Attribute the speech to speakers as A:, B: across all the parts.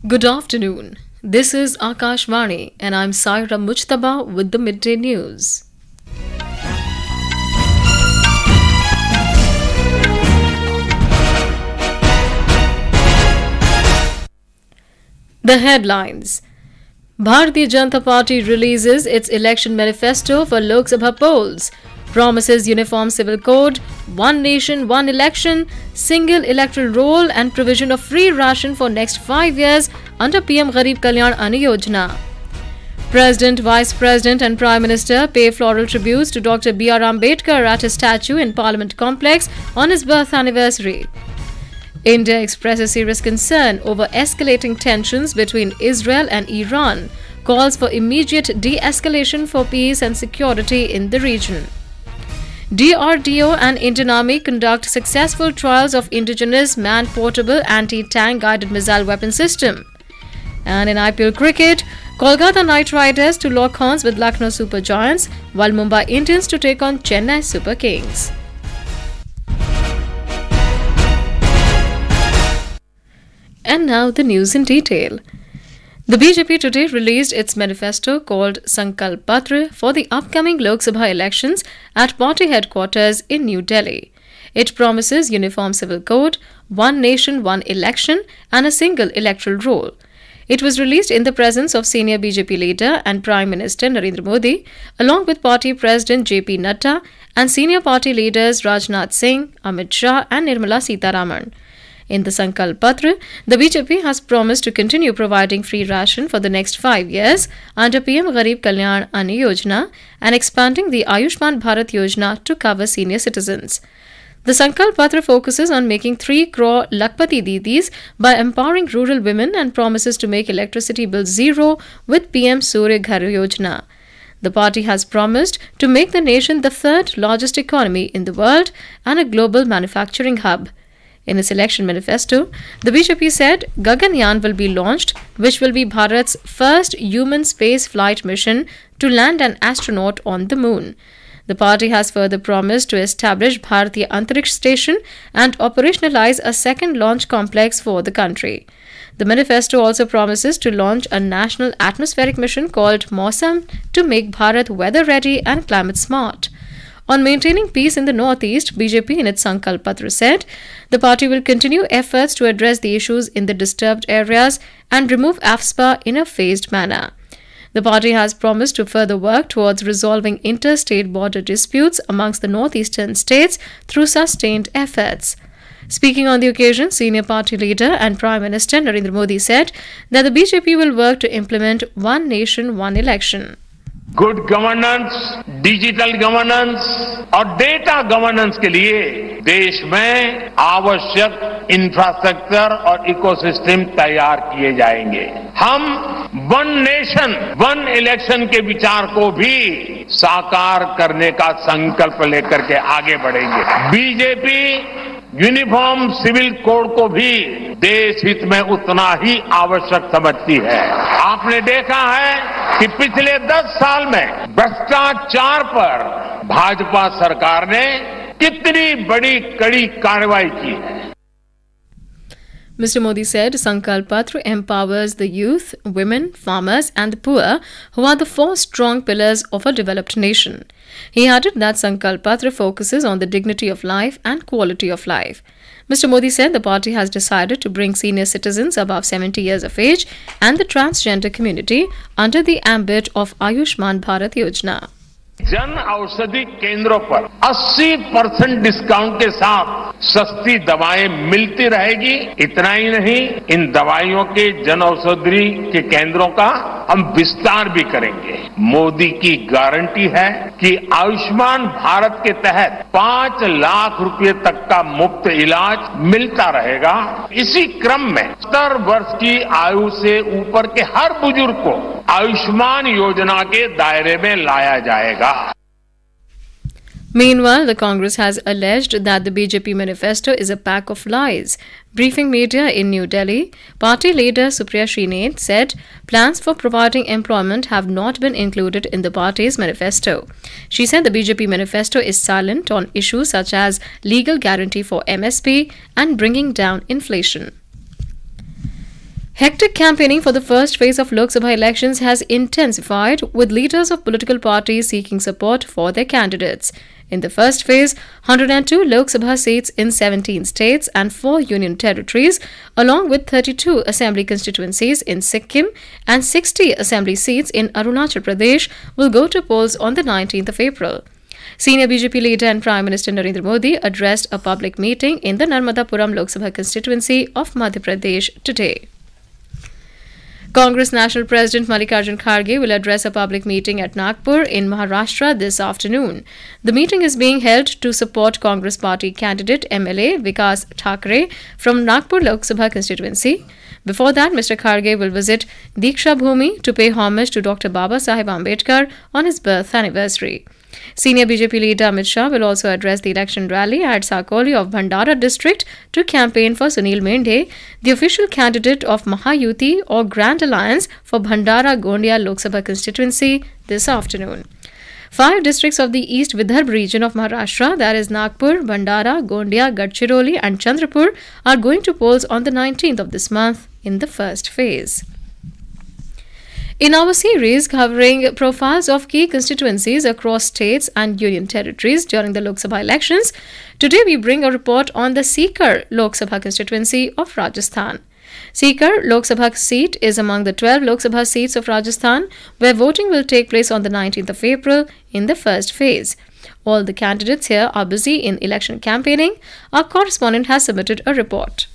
A: Good afternoon. This is Akashvani and I'm Saira Mujtaba with the Midday News. The headlines. Bharatiya Janata Party releases its election manifesto for Lok Sabha polls, promises uniform civil code, one nation, one election, single electoral roll and provision of free ration for next 5 years under PM Garib Kalyan Yojana. President, Vice President and Prime Minister pay floral tributes to Dr. R Ambedkar at his statue in Parliament Complex on his birth anniversary. India expresses serious concern over escalating tensions between Israel and Iran, calls for immediate de-escalation for peace and security in the region. DRDO and Indian Army conduct successful trials of indigenous man-portable anti-tank guided missile weapon system. And in IPL cricket, Kolkata Knight Riders to lock horns with Lucknow Super Giants, while Mumbai Indians to take on Chennai Super Kings. And now the news in detail. The BJP today released its manifesto called Sankalp Patra for the upcoming Lok Sabha elections at party headquarters in New Delhi. It promises uniform civil code, one nation, one election and a single electoral roll. It was released in the presence of senior BJP leader and Prime Minister Narendra Modi, along with party president JP Nadda and senior party leaders Rajnath Singh, Amit Shah and Nirmala Sitharaman. In the Sankalp Patra, the BJP has promised to continue providing free ration for the next 5 years under PM Garib Kalyan Yojana and expanding the Ayushman Bharat Yojana to cover senior citizens. The Sankalp Patra focuses on making 3 crore Lakpati Didis by empowering rural women and promises to make electricity bill zero with PM Surya Ghar Yojana. The party has promised to make the nation the 3rd largest economy in the world and a global manufacturing hub. In its election manifesto, the BJP said Gaganyaan will be launched, which will be Bharat's first human space flight mission to land an astronaut on the moon. The party has further promised to establish Bharatiya Antariksh Station and operationalize a second launch complex for the country. The manifesto also promises to launch a national atmospheric mission called Mausam to make Bharat weather ready and climate smart. On maintaining peace in the northeast, BJP in its Sankalp Patra said the party will continue efforts to address the issues in the disturbed areas and remove AFSPA in a phased manner. The party has promised to further work towards resolving interstate border disputes amongst the northeastern states through sustained efforts. Speaking on the occasion, senior party leader and Prime Minister Narendra Modi said that the BJP will work to implement one nation, one election.
B: Good governance, digital governance और data governance के लिए देश में आवश्यक infrastructure और ecosystem तैयार किए जाएंगे। हम वन नेशन, वन इलेक्शन के विचार को भी साकार करने का संकल्प लेकर के आगे बढ़ेंगे। बीजेपी यूनिफॉर्म सिविल कोड को भी देश हित में उतना ही आवश्यक समझती है। आपने देखा है कि पिछले 10 साल में भ्रष्टाचार पर भाजपा सरकार ने कितनी बड़ी कड़ी कार्रवाई की है।
A: Mr. Modi said Sankalp Patra empowers the youth, women, farmers and the poor, who are the 4 strong pillars of a developed nation. He added that Sankalp Patra focuses on the dignity of life and quality of life. Mr. Modi said the party has decided to bring senior citizens above 70 years of age and the transgender community under the ambit of Ayushman Bharat Yojana.
B: Jan Aushadhi केंद्रों पर 80% discount के साथ सस्ती दवाएं मिलती रहेगी। इतना ही नहीं, इन दवाइयों के जन औषधि के केंद्रों का हम विस्तार भी करेंगे। मोदी की गारंटी है कि आयुष्मान भारत के तहत 5 लाख रुपए तक का मुफ्त इलाज मिलता रहेगा। इसी क्रम में 70 वर्ष की आयु से ऊपर के हर बुजुर्ग को आयुष्मान योजना के दायरे में लाया जाएगा।
A: Meanwhile, the Congress has alleged that the BJP manifesto is a pack of lies. Briefing media in New Delhi, party leader Supriya Srinath said plans for providing employment have not been included in the party's manifesto. She said the BJP manifesto is silent on issues such as legal guarantee for MSP and bringing down inflation. Hectic campaigning for the first phase of Lok Sabha elections has intensified, with leaders of political parties seeking support for their candidates. In the first phase, 102 Lok Sabha seats in 17 states and 4 union territories, along with 32 assembly constituencies in Sikkim and 60 assembly seats in Arunachal Pradesh, will go to polls on the 19th of April. Senior BJP leader and Prime Minister Narendra Modi addressed a public meeting in the Narmadapuram Lok Sabha constituency of Madhya Pradesh today. Congress National President Mallikarjun Kharge will address a public meeting at Nagpur in Maharashtra this afternoon. The meeting is being held to support Congress Party candidate MLA Vikas Thakre from Nagpur Lok Sabha constituency. Before that, Mr. Kharge will visit Diksha Bhumi to pay homage to Dr. Baba Saheb Ambedkar on his birth anniversary. Senior BJP leader Amit Shah will also address the election rally at Sakoli of Bhandara district to campaign for Sunil Mende, the official candidate of Mahayuti or Grand Alliance for Bhandara Gondia Lok Sabha constituency this afternoon. 5 districts of the East Vidarbha region of Maharashtra, that is Nagpur, Bhandara, Gondia, Gadchiroli and Chandrapur, are going to polls on the 19th of this month in the first phase. In our series covering profiles of key constituencies across states and union territories during the Lok Sabha elections, today we bring a report on the Sikar Lok Sabha constituency of Rajasthan. Sikar Lok Sabha seat is among the 12 Lok Sabha seats of Rajasthan, where voting will take place on the 19th of April in the first phase. All the candidates here are busy in election campaigning. Our correspondent has submitted a report.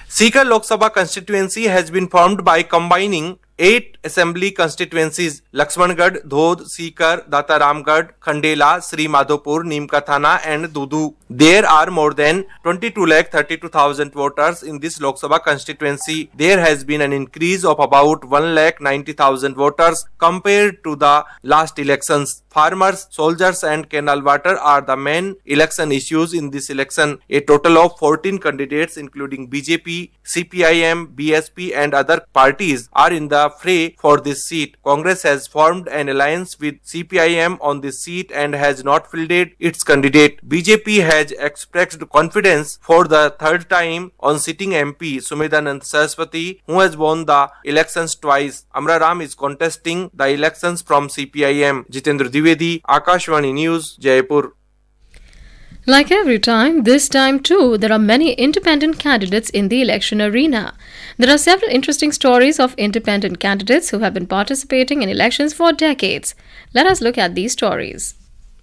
C: Sikar Lok Sabha constituency has been formed by combining 8 assembly constituencies: Laxmangarh, Dhodh, Sikar, Dataramgarh, Khandela, Sri Madhopur, Nimkathana and Dudu. There are more than 22,32,000 voters in this Lok Sabha constituency. There has been an increase of about 1,90,000 voters compared to the last elections. Farmers, soldiers and canal water are the main election issues in this election. A total of 14 candidates including BJP, CPIM, BSP and other parties are in the fray for this seat. Congress has formed an alliance with CPIM on this seat and has not fielded its candidate. BJP has expressed confidence for the third time on sitting MP Sumedanand Saraswati, who has won the elections twice. Amra Ram is contesting the elections from CPIM. Jitendra Dwivedi, Akashvani News, Jaipur.
A: Like every time, this time too, there are many independent candidates in the election arena. There are several interesting stories of independent candidates who have been participating in elections for decades. Let us look at these stories.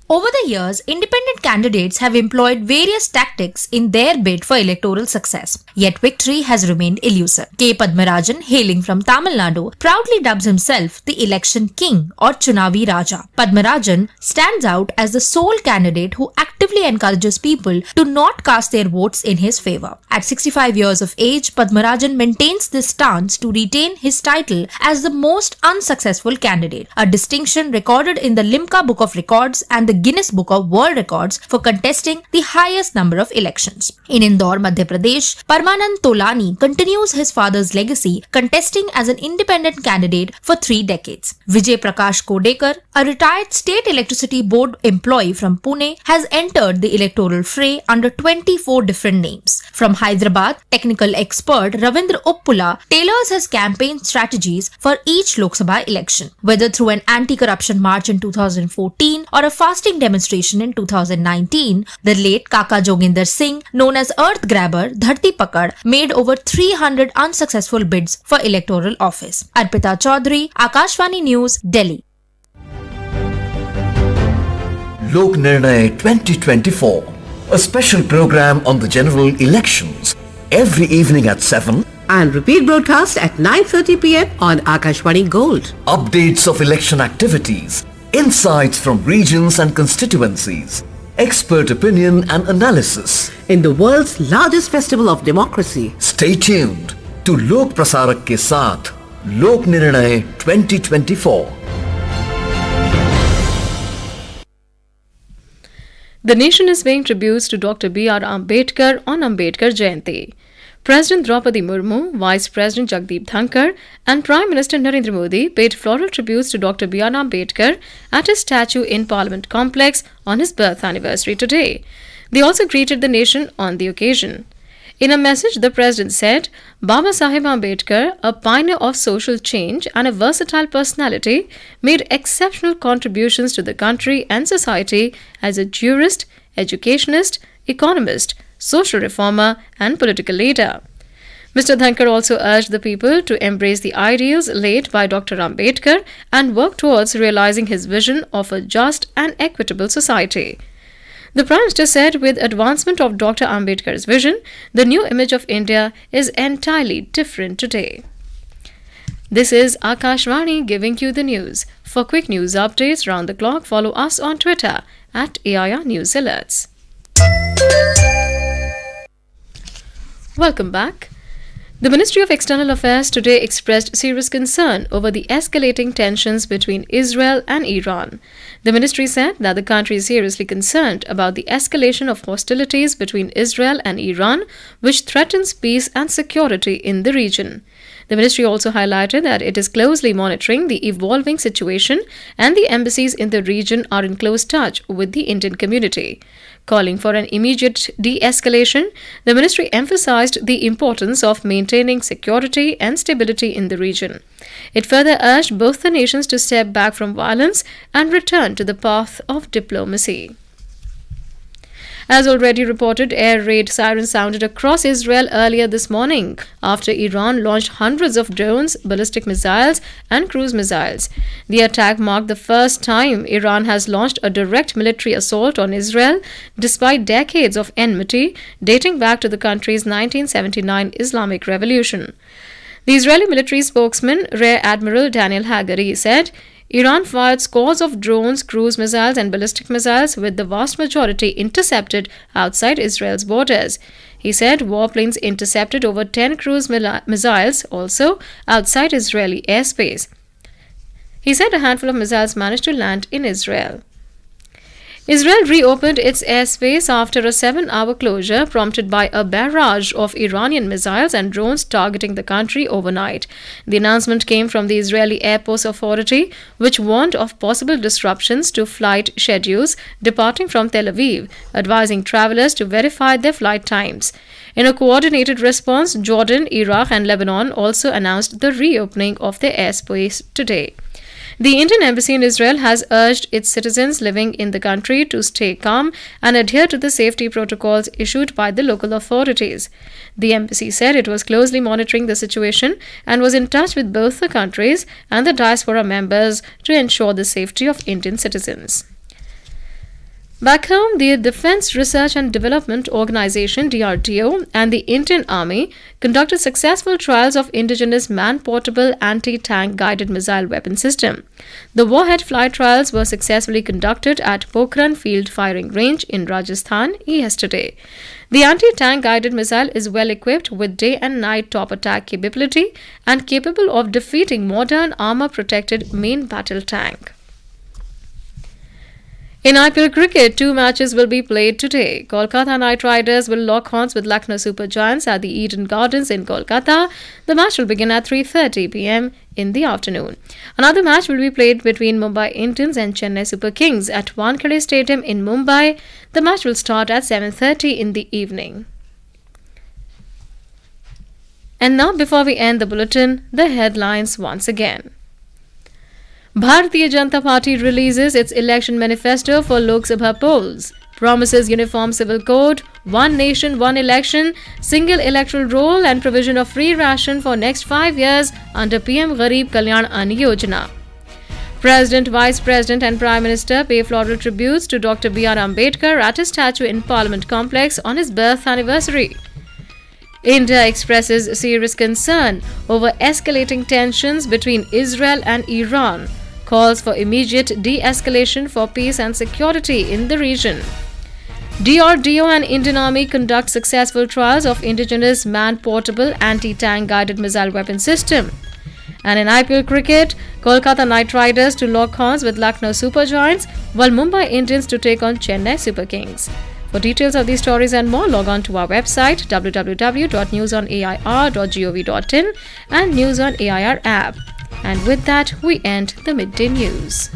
D: Over the years, independent candidates have employed various tactics in their bid for electoral success. Yet victory has remained elusive. K. Padmarajan, hailing from Tamil Nadu, proudly dubs himself the election king or Chunavi Raja. Padmarajan stands out as the sole candidate who actively encourages people to not cast their votes in his favour. At 65 years of age, Padmarajan maintains this stance to retain his title as the most unsuccessful candidate, a distinction recorded in the Limca Book of Records and the Guinness Book of World Records for contesting the highest number of elections. In Indore, Madhya Pradesh, Parmanand Tolani continues his father's legacy, contesting as an independent candidate for 3 decades. Vijay Prakash Kodekar, a retired state electricity board employee from Pune, has entered the electoral fray under 24 different names. From Hyderabad, technical expert Ravindra Uppula tailors his campaign strategies for each Lok Sabha election. Whether through an anti-corruption march in 2014 or a fasting demonstration in 2019, the late Kaka Joginder Singh, known as Earth Grabber, Dharti Pakad, made over 300 unsuccessful bids for electoral office. Arpita Chaudhary, Akashvani News, Delhi.
E: Lok Nirnay 2024, a special program on the general elections, every evening at 7
F: and repeat broadcast at 9:30 p.m. on Akashvani Gold.
E: Updates of election activities, insights from regions and constituencies, expert opinion and analysis
F: in the world's largest festival of democracy.
E: Stay tuned to Lok Prasarak ke saath, Lok Nirnay 2024.
A: The nation is paying tributes to Dr. R Ambedkar on Ambedkar Jayanti. President Draupadi Murmu, Vice President Jagdeep Dhankar and Prime Minister Narendra Modi paid floral tributes to Dr. R Ambedkar at his statue in Parliament Complex on his birth anniversary today. They also greeted the nation on the occasion. In a message, the president said, Baba Saheb Ambedkar, a pioneer of social change and a versatile personality, made exceptional contributions to the country and society as a jurist, educationist, economist, social reformer, and political leader. Mr. Dhankar also urged the people to embrace the ideals laid by Dr. Ambedkar and work towards realizing his vision of a just and equitable society. The Prime Minister said with advancement of Dr. Ambedkar's vision, the new image of India is entirely different today. This is Akashvani giving you the news. For quick news updates round the clock, follow us on Twitter at AIR News Alerts. Welcome back. The Ministry of External Affairs today expressed serious concern over the escalating tensions between Israel and Iran. The ministry said that the country is seriously concerned about the escalation of hostilities between Israel and Iran, which threatens peace and security in the region. The ministry also highlighted that it is closely monitoring the evolving situation and the embassies in the region are in close touch with the Indian community. Calling for an immediate de-escalation, the ministry emphasized the importance of maintaining security and stability in the region. It further urged both the nations to step back from violence and return to the path of diplomacy. As already reported, air raid sirens sounded across Israel earlier this morning after Iran launched hundreds of drones, ballistic missiles, and cruise missiles. The attack marked the first time Iran has launched a direct military assault on Israel, despite decades of enmity dating back to the country's 1979 Islamic Revolution. The Israeli military spokesman, Rear Admiral Daniel Hagari, said, Iran fired scores of drones, cruise missiles and ballistic missiles, with the vast majority intercepted outside Israel's borders. He said warplanes intercepted over 10 cruise missiles also outside Israeli airspace. He said a handful of missiles managed to land in Israel. Israel reopened its airspace after a 7-hour closure prompted by a barrage of Iranian missiles and drones targeting the country overnight. The announcement came from the Israeli Airports Authority, which warned of possible disruptions to flight schedules departing from Tel Aviv, advising travelers to verify their flight times. In a coordinated response, Jordan, Iraq and Lebanon also announced the reopening of their airspace today. The Indian Embassy in Israel has urged its citizens living in the country to stay calm and adhere to the safety protocols issued by the local authorities. The embassy said it was closely monitoring the situation and was in touch with both the countries and the diaspora members to ensure the safety of Indian citizens. Back home, the Defence Research and Development Organization DRDO and the Indian Army conducted successful trials of indigenous man-portable anti-tank guided missile weapon system. The warhead flight trials were successfully conducted at Pokhran Field Firing Range in Rajasthan yesterday. The anti-tank guided missile is well equipped with day and night top attack capability and capable of defeating modern armor-protected main battle tank. In IPL cricket, 2 matches will be played today. Kolkata Knight Riders will lock horns with Lucknow Super Giants at the Eden Gardens in Kolkata. The match will begin at 3:30 p.m. in the afternoon. Another match will be played between Mumbai Indians and Chennai Super Kings at Wankhede Stadium in Mumbai. The match will start at 7:30 in the evening. And now, before we end the bulletin, the headlines once again. Bharatiya Janata Party releases its election manifesto for Lok Sabha polls, promises uniform civil code, one nation, one election, single electoral roll and provision of free ration for next 5 years under PM Garib Kalyan Yojana. President, Vice President and Prime Minister pay floral tributes to Dr. R Ambedkar at his statue in Parliament Complex on his birth anniversary. India expresses serious concern over escalating tensions between Israel and Iran, calls for immediate de-escalation for peace and security in the region. DRDO and Indian Army conduct successful trials of indigenous man-portable anti-tank guided missile weapon system. And in IPL cricket, Kolkata Knight Riders to lock horns with Lucknow Super Giants, while Mumbai Indians to take on Chennai Super Kings. For details of these stories and more, log on to our website www.newsonair.gov.in and News on AIR app. And with that, we end the Midday News.